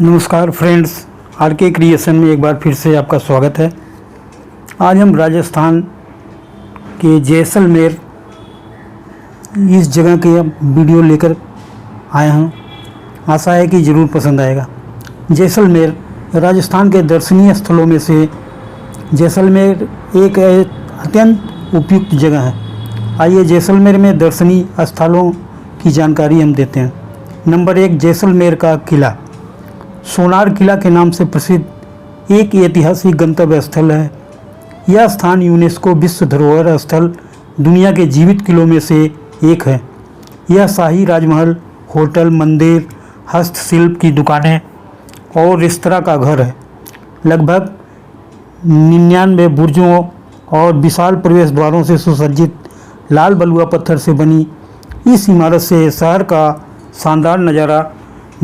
नमस्कार friends, are के creation में एक बार फिर से आपका स्वागत है। आज हम राजस्थान के जैसलमेर इस जगह के वीडियो लेकर आए हैं। आशा है कि ज़रूर पसंद आएगा। जैसलमेर राजस्थान के दर्शनीय स्थलों में से जैसलमेर एक अत्यंत उपयुक्त जगह है। आइए जैसलमेर में दर्शनीय स्थलों की जानकारी हम देते हैं। नंबर 1, जैसलमेर का किला। सोनार किला के नाम से प्रसिद्ध एक ऐतिहासिक गंतव्य स्थल है। यह स्थान यूनेस्को विश्व धरोहर स्थल दुनिया के जीवित किलों में से एक है। यह शाही राजमहल, होटल, मंदिर, हस्तशिल्प की दुकानें और रेस्तरां का घर है। लगभग 99 बुर्जों और विशाल प्रवेश द्वारों से सुसज्जित लाल बलुआ पत्थर से बनी इस इमारत से शहर का शानदार नज़ारा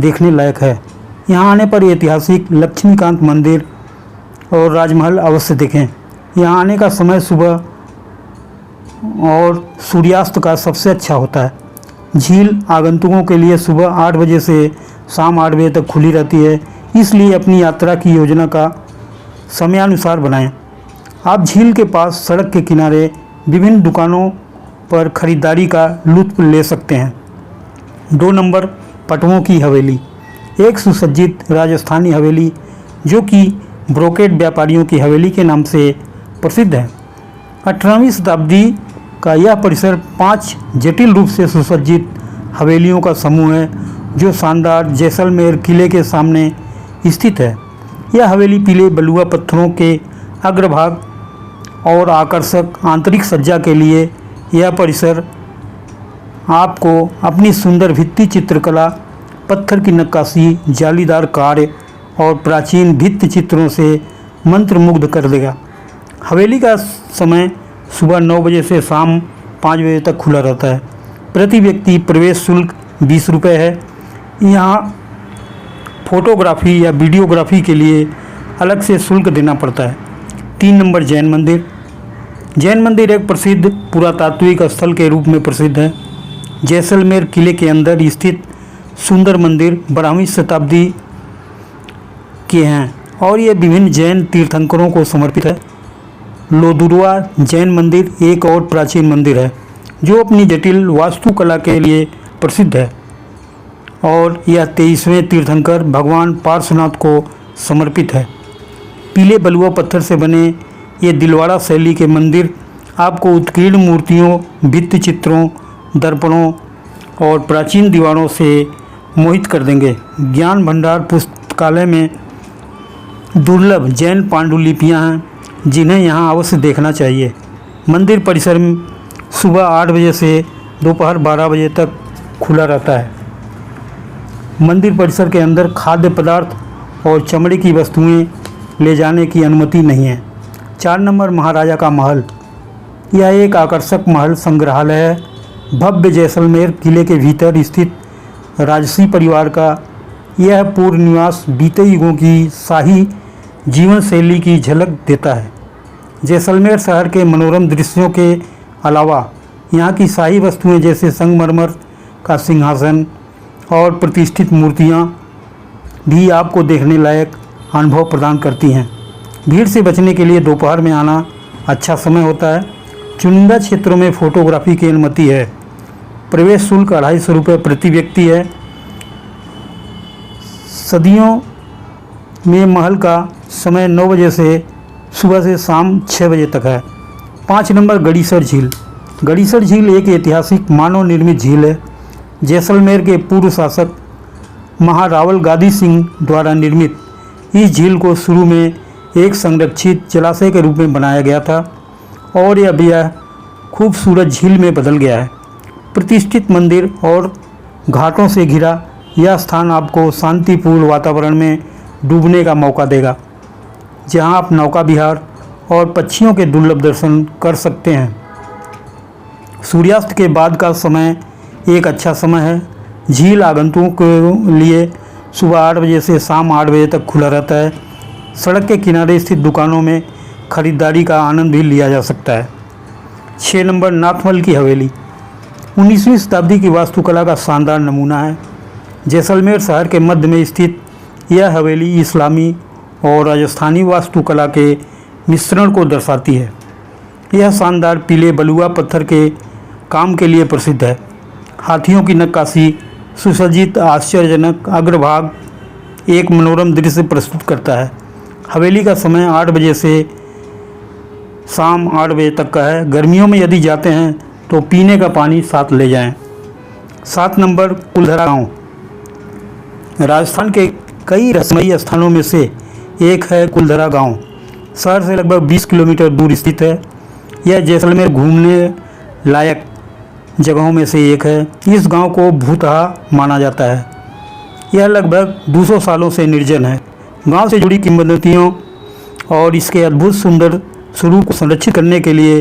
देखने लायक है। यहाँ आने पर ऐतिहासिक लक्ष्मीकांत मंदिर और राजमहल अवश्य देखें। यहाँ आने का समय सुबह और सूर्यास्त का सबसे अच्छा होता है। झील आगंतुकों के लिए सुबह 8 बजे से शाम 8 बजे तक खुली रहती है, इसलिए अपनी यात्रा की योजना का समयानुसार बनाएं। आप झील के पास सड़क के किनारे विभिन्न दुकानों पर खरीदारी का लुत्फ ले सकते हैं। 2 नंबर, पटवों की हवेली। एक सुसज्जित राजस्थानी हवेली जो कि ब्रोकेट व्यापारियों की हवेली के नाम से प्रसिद्ध है। 18वीं शताब्दी का यह परिसर 5 जटिल रूप से सुसज्जित हवेलियों का समूह है जो शानदार जैसलमेर किले के सामने स्थित है। यह हवेली पीले बलुआ पत्थरों के अग्रभाग और आकर्षक आंतरिक सज्जा के लिए यह परिसर आपको अपनी सुंदर भित्ति चित्रकला, पत्थर की नक्काशी, जालीदार कार्य और प्राचीन भित्ति चित्रों से मंत्रमुग्ध कर देगा। हवेली का समय सुबह 9 बजे से शाम 5 बजे तक खुला रहता है। प्रति व्यक्ति प्रवेश शुल्क 20 रुपये है। यहाँ फोटोग्राफी या वीडियोग्राफी के लिए अलग से शुल्क देना पड़ता है। 3 नंबर, जैन मंदिर। जैन मंदिर एक प्रसिद्ध पुरातात्विक स्थल के रूप में प्रसिद्ध है। जैसलमेर किले के अंदर स्थित सुंदर मंदिर 12वीं शताब्दी के हैं और ये विभिन्न जैन तीर्थंकरों को समर्पित है। लोदुरवा जैन मंदिर एक और प्राचीन मंदिर है जो अपनी जटिल वास्तुकला के लिए प्रसिद्ध है और यह 23वें तीर्थंकर भगवान पार्श्वनाथ को समर्पित है। पीले बलुआ पत्थर से बने ये दिलवाड़ा शैली के मंदिर आपको उत्कीर्ण मूर्तियों, भित्ति चित्रों, दर्पणों और प्राचीन दीवारों से मोहित कर देंगे। ज्ञान भंडार पुस्तकालय में दुर्लभ जैन पांडुलिपियां हैं जिन्हें यहाँ अवश्य देखना चाहिए। मंदिर परिसर में सुबह 8 बजे से दोपहर 12 बजे तक खुला रहता है। मंदिर परिसर के अंदर खाद्य पदार्थ और चमड़े की वस्तुएं ले जाने की अनुमति नहीं है। 4 नंबर, महाराजा का महल। यह एक आकर्षक महल संग्रहालय है। भव्य जैसलमेर किले के भीतर स्थित राजसी परिवार का यह पूर्व निवास बीते युगों की शाही जीवन शैली की झलक देता है। जैसलमेर शहर के मनोरम दृश्यों के अलावा यहाँ की शाही वस्तुएं जैसे संगमरमर का सिंहासन और प्रतिष्ठित मूर्तियाँ भी आपको देखने लायक अनुभव प्रदान करती हैं। भीड़ से बचने के लिए दोपहर में आना अच्छा समय होता है। चुनिंदा क्षेत्रों में फोटोग्राफी की अनुमति है। प्रवेश शुल्क 250 रुपये प्रति व्यक्ति है। सदियों में महल का समय 9 बजे से सुबह से शाम 6 बजे तक है। 5 नंबर, गड़ीसर झील। गड़ीसर झील एक ऐतिहासिक मानव निर्मित झील है। जैसलमेर के पूर्व शासक महारावल गादी सिंह द्वारा निर्मित इस झील को शुरू में एक संरक्षित जलाशय के रूप में बनाया गया था और यह खूबसूरत झील में बदल गया है। प्रतिष्ठित मंदिर और घाटों से घिरा यह स्थान आपको शांतिपूर्ण वातावरण में डूबने का मौका देगा, जहां आप नौका विहार और पक्षियों के दुर्लभ दर्शन कर सकते हैं। सूर्यास्त के बाद का समय एक अच्छा समय है। झील आगंतुकों के लिए सुबह 8 बजे से शाम 8 बजे तक खुला रहता है। सड़क के किनारे स्थित दुकानों में खरीदारी का आनंद भी लिया जा सकता है। 6 नंबर, नाथमल की हवेली। 19वीं शताब्दी की वास्तुकला का शानदार नमूना है। जैसलमेर शहर के मध्य में स्थित यह हवेली इस्लामी और राजस्थानी वास्तुकला के मिश्रण को दर्शाती है। यह शानदार पीले बलुआ पत्थर के काम के लिए प्रसिद्ध है। हाथियों की नक्काशी, सुसज्जित आश्चर्यजनक अग्रभाग एक मनोरम दृश्य प्रस्तुत करता है। हवेली का समय 8 बजे से शाम 8 बजे तक का है। गर्मियों में यदि जाते हैं तो पीने का पानी साथ ले जाएं। 7 नंबर कुलधरा गांव। राजस्थान के कई रहस्यमयी स्थानों में से एक है कुलधरा गांव। शहर से लगभग 20 किलोमीटर दूर स्थित है। यह जैसलमेर घूमने लायक जगहों में से एक है। इस गांव को भूतहा माना जाता है। यह लगभग 200 सालों से निर्जन है। गांव से जुड़ी किंवदंतियों और इसके अद्भुत सुंदर स्वरूप को संरक्षित करने के लिए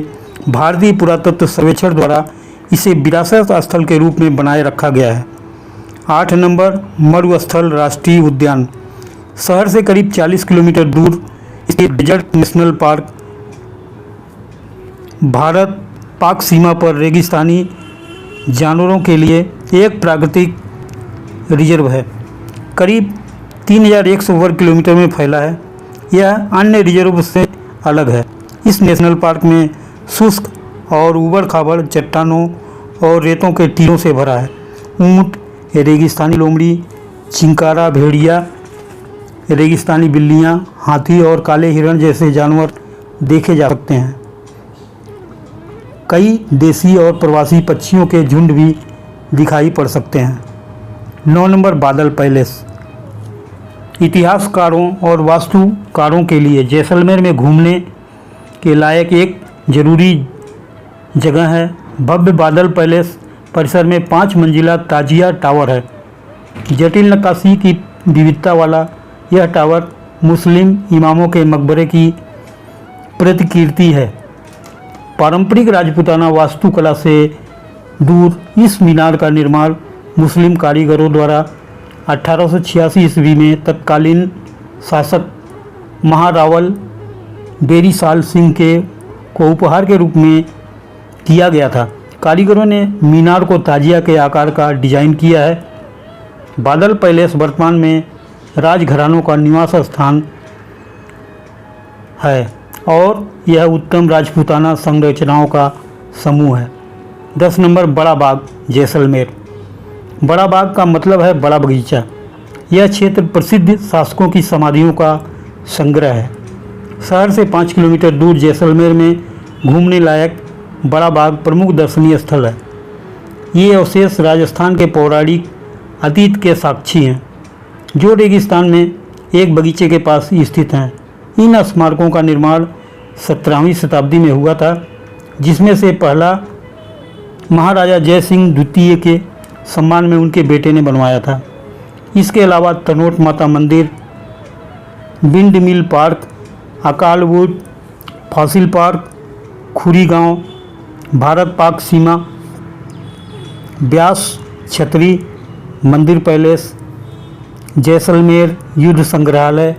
भारतीय पुरातत्व सर्वेक्षण द्वारा इसे विरासत स्थल के रूप में बनाए रखा गया है। 8 नंबर मरुस्थल राष्ट्रीय उद्यान। शहर से करीब 40 किलोमीटर दूर स्थित desert national park Bharat Pak सीमा पर रेगिस्तानी जानवरों के लिए एक प्राकृतिक रिजर्व है। करीब 3100 वर्ग किलोमीटर में फैला है। यह अन्य रिजर्व से अलग है। इस नेशनल पार्क में शुष्क और ऊबड़ खाबड़ चट्टानों और रेतों के टीलों से भरा है। ऊंट, रेगिस्तानी लोमड़ी, चिंकारा भेड़िया, रेगिस्तानी बिल्लियां, हाथी और काले हिरण जैसे जानवर देखे जा सकते हैं। कई देसी और प्रवासी पक्षियों के झुंड भी दिखाई पड़ सकते हैं। 9 नंबर बादल पैलेस। इतिहासकारों और वास्तुकारों के लिए जैसलमेर में घूमने के लायक एक जरूरी जगह है। भव्य बादल पैलेस परिसर में 5 मंजिला ताजिया टावर है। जटिल नक्काशी की विविधता वाला यह टावर मुस्लिम इमामों के मकबरे की प्रतिकृति है। पारंपरिक राजपूताना वास्तुकला से दूर इस मीनार का निर्माण मुस्लिम कारीगरों द्वारा 1886 ईस्वी में तत्कालीन शासक महारावल बेरीसाल सिंह के को उपहार के रूप में किया गया था। कारीगरों ने मीनार को ताजिया के आकार का डिजाइन किया है। बादल पैलेस वर्तमान में राजघरानों का निवास स्थान है और यह उत्तम राजपूताना संरचनाओं का समूह है। 10 नंबर बड़ा बाग जैसलमेर। बड़ा बाग का मतलब है बड़ा बगीचा। यह क्षेत्र प्रसिद्ध शासकों की समाधियों का संग्रह है। शहर से 5 किलोमीटर दूर जैसलमेर में घूमने लायक बड़ा बाग प्रमुख दर्शनीय स्थल है। ये अवशेष राजस्थान के पौराणिक अतीत के साक्षी हैं, जो रेगिस्तान में एक बगीचे के पास स्थित हैं। इन स्मारकों का निर्माण 17वीं शताब्दी में हुआ था, जिसमें से पहला महाराजा जय सिंह द्वितीय के सम्मान में उनके बेटे ने बनवाया था। इसके अलावा तनोट माता मंदिर, wind mill park, Akal wood fossil park, Khuri गांव, भारत पाक सीमा, ब्यास छतरी मंदिर पैलेस, जैसलमेर युद्ध संग्रहालय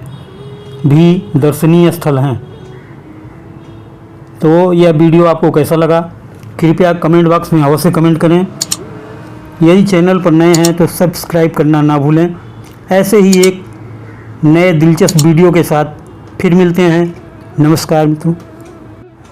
भी दर्शनीय स्थल हैं। तो यह वीडियो आपको कैसा लगा, कृपया कमेंट बॉक्स में अवश्य कमेंट करें। यदि चैनल पर नए हैं तो सब्सक्राइब करना ना भूलें। ऐसे ही एक नए दिलचस्प वीडियो के साथ फिर मिलते हैं। नमस्कार मित्रों।